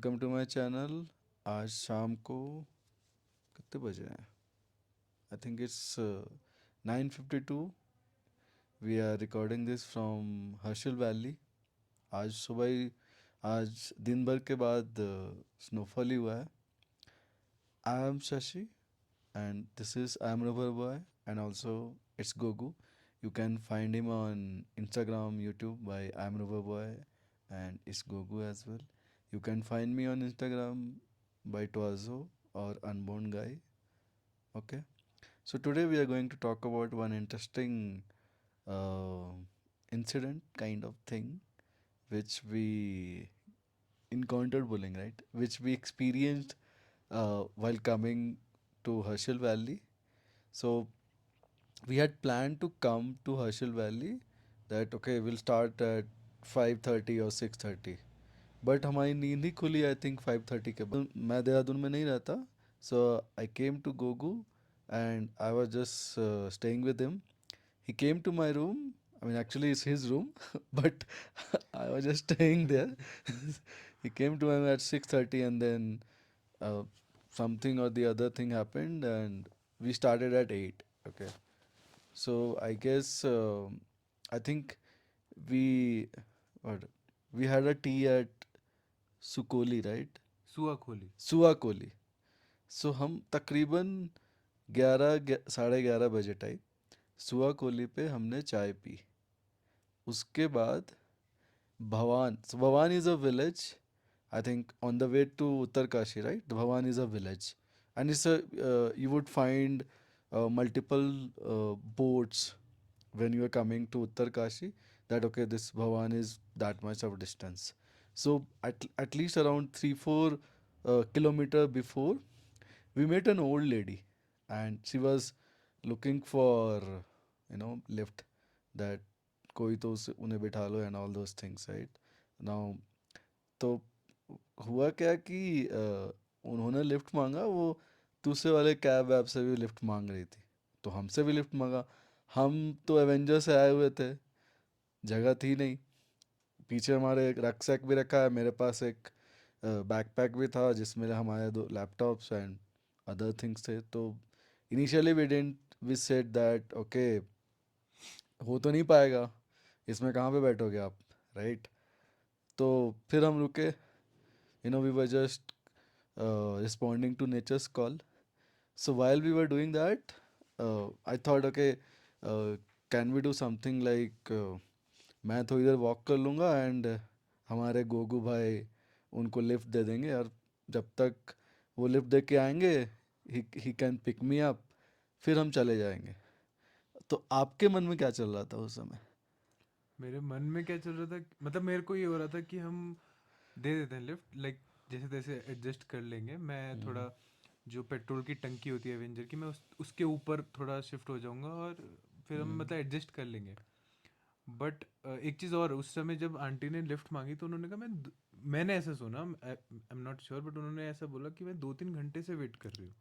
Welcome to my channel. आज शाम को कितने बजे हैं? I think it's 9:52। We are recording this from Harsil valley. आज सुबह ही, आज दिन भर के बाद स्नोफॉल ही हुआ है। I am Shashi and this is I am Rubber Boy, and also it's Gogu. You can find him on Instagram, YouTube by I am Rubber Boy, and it's Gogu as well. You can find me on Instagram by Twazo or Unborn Guy. Okay. So today we are going to talk about one interesting uh, incident kind of thing which we encountered bullying, right? Which we experienced while coming to Herschel Valley. So we had planned to come to Herschel Valley, that okay we'll start at 5:30 or 6:30, but हमारी नींद ही खुली I think 5:30 के बाद। मैं देहरादून में नहीं रहता, so I came to Gogu and I was just staying with him. He came to my room. I mean, actually, it's his room, but I was just staying there. He came to my room at 6:30, and then uh, something or the other thing happened, and we started at 8. Okay, so I guess I think we what we had a tea at Sukoli, right? सुआ खोली। Suakoli. सो हम तकरीबन 11 साढ़े 11 बजे type सुआकोली पे हमने चाय पी. उसके बाद Bhawan is a village, I think on the way to Uttarkashi, right? Bhawan is a village and it's you would find multiple boats when you are coming to Uttarkashi, that okay this Bhavan is that much of distance. So at least around 3-4 kilometer before, we met an old lady and she was looking for lift, that कोई तो उन्हें बिठा लो and all those things, right now. तो हुआ क्या कि उन्होंने लिफ्ट मांगा, वो दूसरे वाले कैब वैब से भी लिफ्ट मांग रही थी, तो हमसे भी लिफ्ट मांगा. हम तो एवेंजर से आए हुए थे, जगह थी नहीं. पीछे हमारे एक रक्सैक भी रखा है, मेरे पास एक बैकपैक भी था जिसमें हमारे 2 लैपटॉप्स एंड अदर थिंग्स थे. तो initially we said that okay हो तो नहीं पाएगा, इसमें कहाँ पे बैठोगे आप, राइट? तो फिर हम रुके. We were just responding to nature's call. So while we were doing that, I thought, okay, can we do something like मैं थोड़ी देर वॉक कर लूँगा एंड हमारे गोगू भाई उनको लिफ्ट दे देंगे, और जब तक वो लिफ्ट दे के आएंगे he can pick me up, फिर हम चले जाएंगे. तो आपके मन में क्या चल रहा था उस समय? मेरे मन में क्या चल रहा था, मतलब मेरे को ये हो रहा था कि हम दे देते हैं लिफ्ट, लाइक जैसे तैसे एडजस्ट कर लेंगे। मैं हम्म. थोड़ा जो पेट्रोल की टंकी होती है एवेंजर की, मैं उसके ऊपर थोड़ा शिफ्ट हो जाऊंगा और फिर हम हम्म. मतलब एडजस्ट कर लेंगे। बट एक चीज़ और, उस समय जब आंटी ने लिफ्ट मांगी तो उन्होंने कहा मैंने ऐसा सुना, आई एम नॉट श्योर, बट उन्होंने ऐसा बोला कि मैं 2-3 घंटे से वेट कर रही हूँ।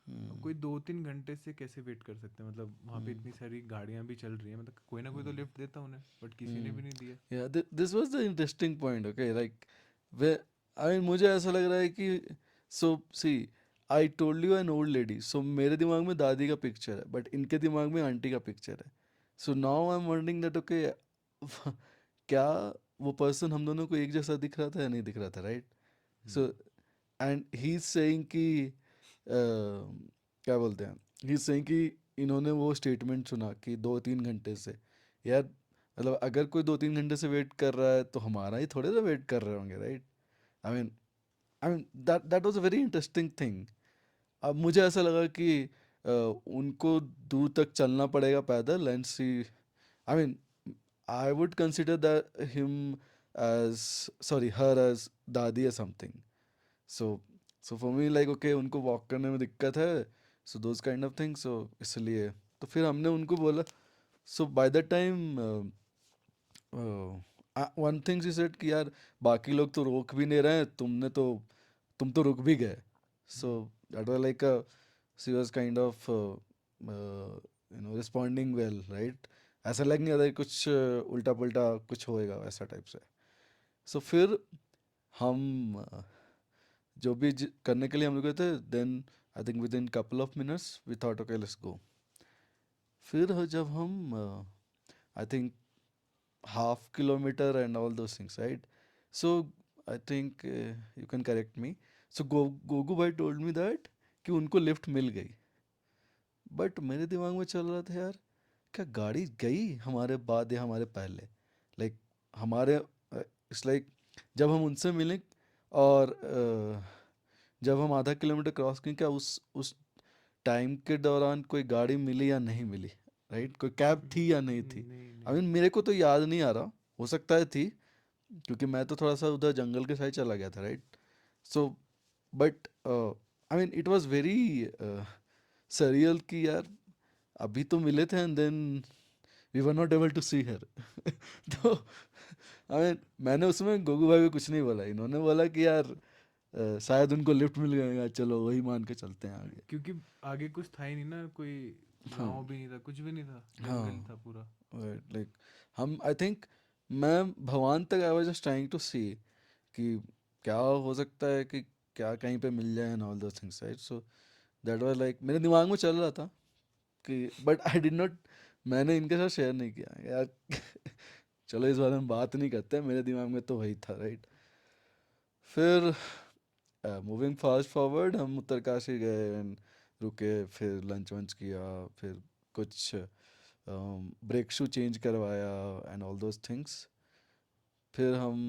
अब हम्म. कोई 2-3 घंटे से कैसे वेट कर सकते हैं, मतलब वहाँ पे हम्म. इतनी सारी गाड़ियाँ भी चल रही हैं, मतलब कोई ना कोई तो लिफ्ट देता उन्हें, बट किसी ने हम्म. भी नहीं दिया। Yeah, this was the interesting point. Okay, like where I mean, मुझे ऐसा लग रहा है कि so see, I told you an old lady. So मेरे दिमाग में दादी का पिक्चर है, but इनके दिमाग में आंटी का पिक्चर है. So now I'm wondering that okay, क्या वो पर्सन हम दोनों को एक जैसा दिख रहा था या नहीं दिख रहा था, right? So and he is saying कि क्या बोलते हैं, ही इज सेइंग कि इन्होंने वो स्टेटमेंट सुना कि 2-3 घंटे से. यार मतलब अगर कोई 2-3 घंटे से वेट कर रहा है तो हमारा ही थोड़े ना वेट कर रहे होंगे, right? I mean that that was a very interesting thing. अब मुझे ऐसा लगा कि उनको दूर तक चलना पड़ेगा पैदल and see. I mean I would consider that him as, sorry her as dadi या something. So so for me like okay उनको वॉक करने में दिक्कत है, so those kind of thing, so इसलिए तो फिर हमने उनको बोला. So by the time one thing she said कि यार बाकी लोग तो रोक भी नहीं रहे हैं, तुम तो रुक भी गए. So that was like she was kind of responding well, right? ऐसा लग नहीं रहा था कि कुछ उल्टा पुल्टा कुछ होएगा वैसा टाइप से. सो फिर हम जो भी करने के लिए हम लोग गए थे, then I think within couple of minutes we thought okay let's go. फिर जब हम I think half kilometer and all those things, right? So I think you can correct me. So Gogu bhai told me that कि उनको lift मिल गई, but मेरे दिमाग में चल रहा था यार, क्या गाड़ी गई हमारे बाद या हमारे पहले, लाइक हमारे इट्स लाइक जब हम उनसे मिले और जब हम आधा किलोमीटर क्रॉस किए, क्या उस टाइम के दौरान कोई गाड़ी मिली या नहीं मिली, राइट? कोई कैब थी या नहीं थी? नहीं आई नहीं। मीन मेरे को तो याद नहीं आ रहा, हो सकता है थी, क्योंकि मैं तो थोड़ा सा उधर जंगल के साइड चला गया था, right? So but I mean it was very surreal कि यार अभी तो मिले थे and then we were not able to see her. तो आई मीन मैंने उसमें गोगू भाई को कुछ नहीं बोला, इन्होंने बोला कि यार शायद उनको लिफ्ट मिल गएगा, चलो वही मान के चलते हैं आगे। क्योंकि आगे कुछ था ही नहीं ना, कोई हाँ गांव भी नहीं था, कुछ भी नहीं था, जंगल हाँ, था पूरा। लाइक हम आई थिंक मैं भगवान तक I was just trying to see कि क्या हो सकता है कि क्या कहीं पे मिल जाए and all those things, right? So that was like मेरे दिमाग में चल रहा था कि बट आई डिड नॉट, मैंने इनके साथ शेयर नहीं किया यार। चलो इस बारे में बात नहीं करते, मेरे दिमाग में तो वही था, राइट? फिर मूविंग फास्ट फॉरवर्ड हम उत्तरकाशी गए and रुके, फिर लंच वंच किया, फिर कुछ ब्रेक शू चेंज करवाया एंड ऑल दोज थिंग्स। फिर हम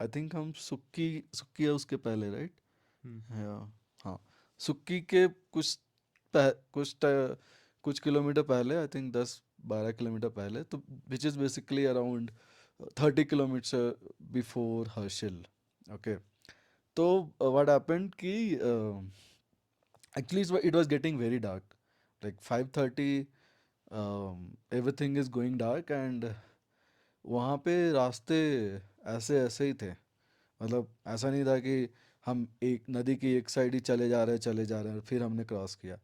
आई थिंक हम सुक्की है उसके पहले, राइट? हम्म। हाँ, सुक्की के कुछ कुछ किलोमीटर पहले, आई थिंक 10-12 किलोमीटर पहले, तो which is basically around 30 kilometer before Harsil. Okay, तो व्हाट हैपेंड कि actually it was getting very dark, like 5:30, everything is going dark and वहाँ पे रास्ते ऐसे ऐसे ही थे। मतलब ऐसा नहीं था कि हम एक नदी की एक साइड ही चले जा रहे हैं और फिर हमने क्रॉस किया।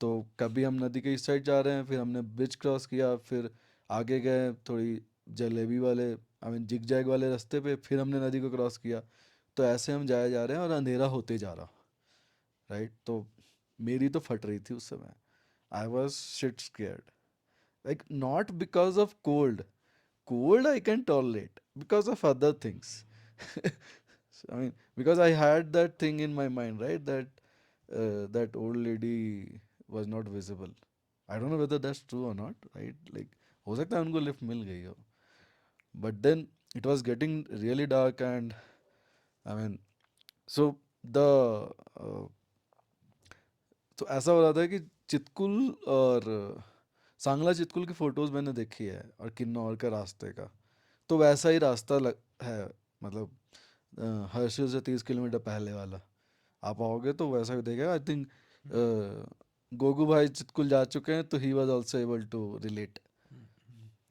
तो कभी हम नदी के इस साइड जा रहे हैं, फिर हमने ब्रिज क्रॉस किया, फिर आगे गए थोड़ी जलेबी वाले आई मीन जिग जैग वाले रास्ते पे, फिर हमने नदी को क्रॉस किया। तो ऐसे हम जाए जा रहे हैं और अंधेरा होते जा रहा, राइट? तो मेरी तो फट रही थी उस समय, I was shit scared, like not because of cold I can tolerate because of other things. So, I mean, because I had that thing in my mind, right? That that old lady was not visible. I don't know whether that's true or not, right? Like हो सकता है उनको lift मिल गई हो, but then it was getting really dark and I mean, so the uh, तो ऐसा हो रहा था कि चितकुल और सांगला चितकुल की फोटोज मैंने देखी है और किन्नौर का रास्ते का, तो वैसा ही रास्ता है, मतलब हर्षिल से 30 किलोमीटर पहले वाला। आप आओगे तो वैसा ही देखेगा, आई थिंक गोगू भाई चितकुल जा चुके हैं तो he was also able to relate.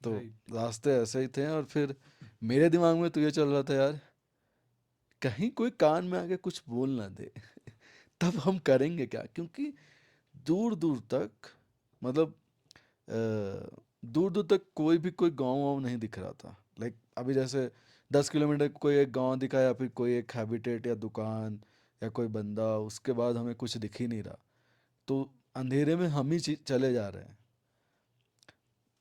तो राइट। रास्ते ऐसे ही थे और फिर मेरे दिमाग में तो ये चल रहा था यार, कहीं कोई कान में आके कुछ बोल ना दे। तब हम करेंगे क्या, क्योंकि दूर दूर तक, मतलब दूर दूर तक कोई गांव वाँव नहीं दिख रहा था। लाइक अभी जैसे 10 किलोमीटर कोई एक गांव दिखा या फिर कोई एक हैबिटेट या दुकान या कोई बंदा, उसके बाद हमें कुछ दिख ही नहीं रहा। तो अंधेरे में हम ही चले जा रहे हैं।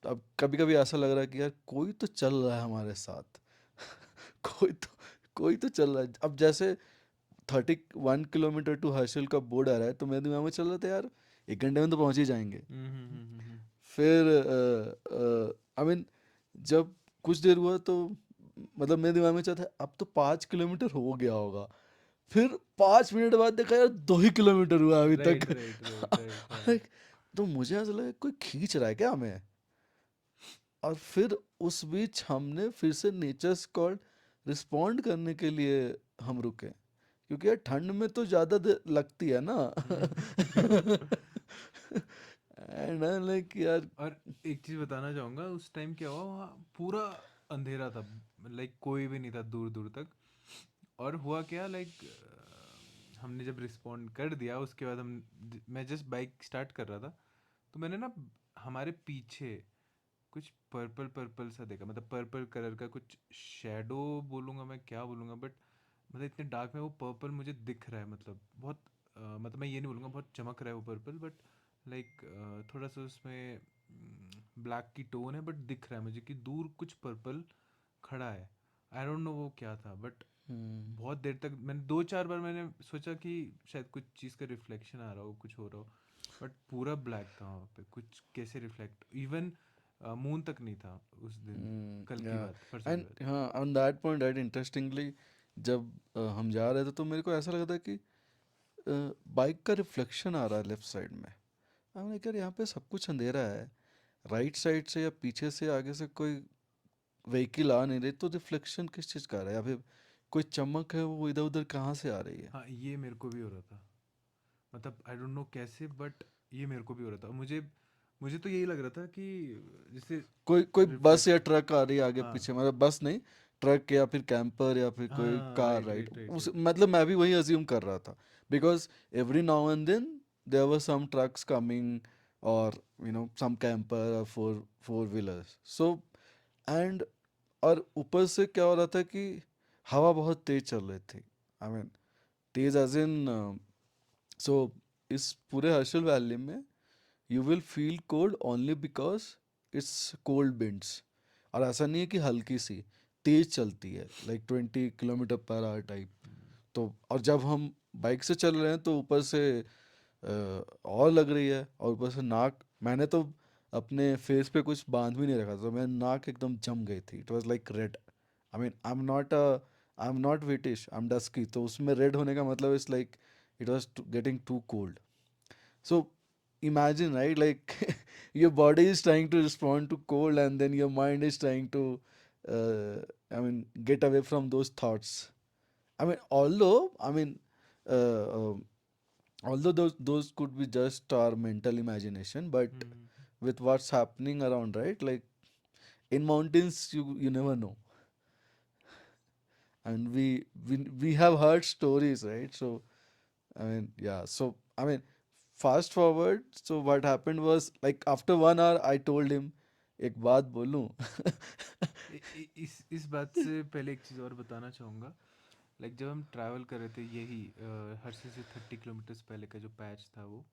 तो अब कभी कभी ऐसा लग रहा है कि यार कोई तो चल रहा है हमारे साथ। कोई तो कोई तो चल रहा है। अब जैसे 31 किलोमीटर टू हर्षिल का बोर्ड आ रहा है, तो मेरे दिमाग में चल रहा था यार 1 घंटे में तो पहुंच ही जाएंगे। हम्म। फिर आई मीन जब कुछ देर हुआ तो मतलब मेरे दिमाग में चला था अब तो 5 किलोमीटर हो गया होगा। फिर 5 मिनट बाद देखा यार 2 ही किलोमीटर हुआ अभी तक। राइट राइट राइट राइट, हाँ। Like, तो मुझे ऐसा लगा कोई खींच रहा है क्या हमें। और फिर उस बीच हमने फिर से नेचर्स कॉल रिस्पॉन्ड करने के लिए हम रुके, क्योंकि यार ठंड में तो ज़्यादा देर लगती है ना। एंड लाइक यार। और एक चीज बताना चाहूंगा, उस टाइम क्या हुआ, वहाँ पूरा अंधेरा था, लाइक कोई भी नहीं था दूर दूर तक। और हुआ क्या, लाइक हमने जब रिस्पॉन्ड कर दिया, उसके बाद मैं जस्ट बाइक स्टार्ट कर रहा था, तो मैंने ना हमारे पीछे कुछ पर्पल पर्पल सा देखा, मतलब पर्पल कलर का कुछ शैडो बोलूँगा मैं, क्या बोलूँगा, बट मतलब इतने डार्क में वो पर्पल मुझे दिख रहा है, मतलब बहुत मतलब मैं ये नहीं बोलूँगा बहुत चमक रहा है वो पर्पल, बट लाइक थोड़ा सा उसमें ब्लैक की टोन है, बट दिख रहा है मुझे कि दूर कुछ पर्पल खड़ा है। आई डोंट नो वो क्या था, बट हम्म बहुत देर तक मैंने 2-4 बार मैंने सोचा कि शायद कुछ चीज़ का रिफ्लेक्शन आ रहा हो, कुछ हो रहा हो, बट पूरा ब्लैक था वहाँ पे, कुछ कैसे रिफ्लेक्ट, इवन मून तक नहीं था उस दिन। कल की या बात, परसों की एंड बात। हाँ, on that point right, interestingly जब हम जा रहे थे तो मेरे को ऐसा लगा था कि बाइक का रिफ्लेक्शन आ रहा है लेफ्ट साइड में। हमने कहा यहाँ पे सब कुछ अंधेरा है, राइट साइड से या पीछे से आगे से कोई व्हीकल आ नहीं रही, तो रिफ्लेक्शन किस चीज़ का आ रहा है, या फिर कोई चमक है वो इधर उधर कहाँ से आ रही है। हाँ, ये मेरे को भी हो रहा था, मतलब आई डोंट नो कैसे, बट ये मेरे को भी हो रहा था। मुझे मुझे तो यही लग रहा था कि जैसे कोई कोई बस या रिफ्लेक्शन। ट्रक आ रही है आगे हाँ पीछे, मतलब बस नहीं, ट्रक या फिर कैंपर या फिर कोई हाँ, car, right right. Right right उस राइट। मतलब मैं भी वही अज्यूम कर रहा था, because every now and then there were some trucks coming, और सम कैंपर और four four wheelers, so and और ऊपर से क्या हो रहा था कि हवा बहुत तेज चल रही थी, I mean Tej as in, सो इस पूरे हर्षल वैली में you will feel cold only because it's cold winds, और ऐसा नहीं है कि हल्की सी तेज चलती है, like 20 kilometre per hour type. तो और जब हम बाइक से चल रहे हैं तो ऊपर से और लग रही है, और ऊपर से नाक, मैंने तो अपने फेस पे कुछ बांध भी नहीं रखा था, तो मेरी नाक एकदम जम गई थी, it was like red. I mean I am not British, I am dusky, तो उसमें रेड होने का मतलब it's like it was getting too cold. So imagine, right? Like your body is trying to respond to cold, and then your mind is trying to, get away from those thoughts. I mean, uh, um, although those could be just our mental imagination, but hmm. with what's happening around, right? Like in mountains, you never know, and we have heard stories, right? So I mean, yeah. So I mean, fast forward. So what happened was, like, after 1 hour, I told him, एक बात बोलूं? इस बात से पहले एक चीज़ और बताना चाहूँगा। लाइक जब हम ट्रैवल कर रहे थे यही हर्षिल से 30 किलोमीटर्स पहले का जो पैच था वो,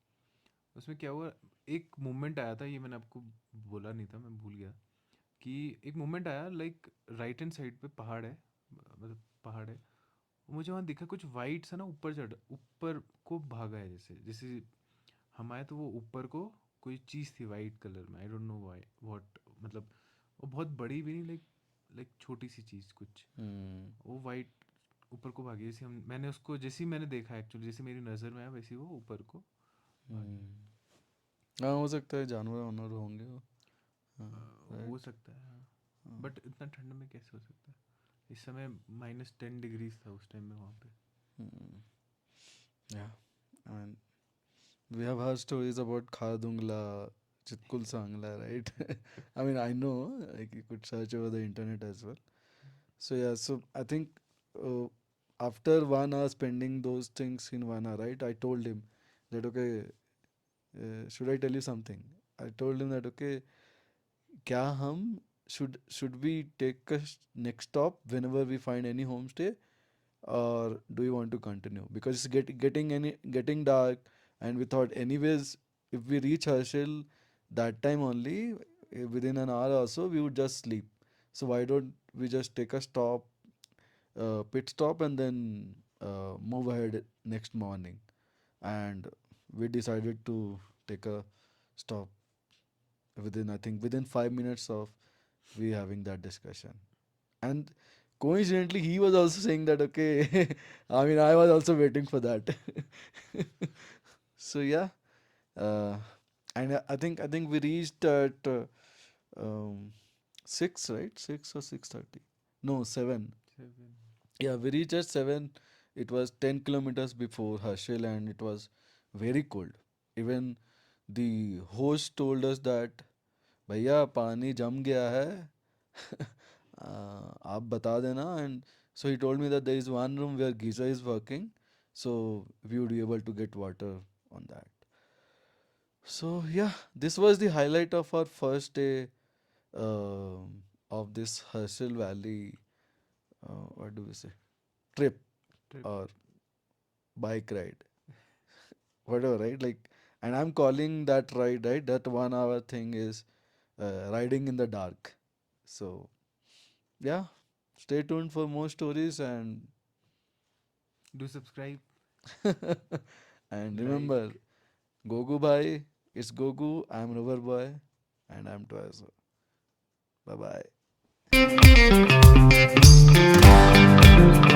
उसमें क्या हुआ, एक मोमेंट आया था, ये मैंने आपको बोला नहीं था, मैं भूल गया कि एक मोमेंट आया, लाइक राइट हैंड साइड पे पहाड़ है, मतलब पहाड़ है, मुझे वहाँ दिखा कुछ वाइट सा ना, ऊपर को भागा है, जैसे जैसे हम आए तो वो ऊपर को कोई चीज़ थी वाइट कलर में, I don't know why what, मतलब वो बहुत बड़ी भी नहीं, लाइक लाइक छोटी सी चीज़ कुछ, हम्म वो वाइट ऊपर को भागी, जैसे हम मैंने उसको जैसे ही मैंने देखा एक्चुअली, जैसे मेरी नज़र में आया वैसे ही वो ऊपर को भागी। हम्म हाँ, हो सकता है जानवर वानवर होंगे वो। हाँ, हो राइट। सकता है हाँ, बट इतना ठंड में कैसे हो सकता है? इस समय -10 डिग्रीज था उस टाइम में वहाँ पे। Yeah, I mean, we have heard stories about Khadungla, Chitkul Sangla, right? I mean, I know, like you could search over the internet as well. So yeah, so I think uh, after 1 hour spending those things in 1 hour, right? I told him that okay, should I tell you something? I told him that okay, क्या हम should we take a next stop whenever we find any homestay, or do you want to continue? Because it's getting dark, and we thought anyways, if we reach Herschel that time only, within an hour or so, we would just sleep. So why don't we just take a pit stop, and then move ahead next morning? And we decided to take a stop within, I think, within 5 minutes of we having that discussion. And coincidentally, he was also saying that okay, I mean, I was also waiting for that. So yeah, uh, and I think we reached at um, 6, right? 6 or 6:30? No, 7. 7। Yeah, we reached at 7. It was 10 kilometers before Herschel, and it was very cold. Even the host told us that भैया पानी जम गया है, आप बता देना. And so he told me that there is one room where geyser is working, so we would be able to get water on that. So yeah, this was the highlight of our first day of this Herschel Valley, what do we say, trip. Trip. or bike ride, whatever, right? Like, and I'm calling that ride, right? That 1 hour thing is riding in the dark. So, yeah, stay tuned for more stories and Do subscribe, and like. remember, Gogu Bhai, it's Gogu, I'm Rubber Boy, and I'm Toyazo. Bye bye.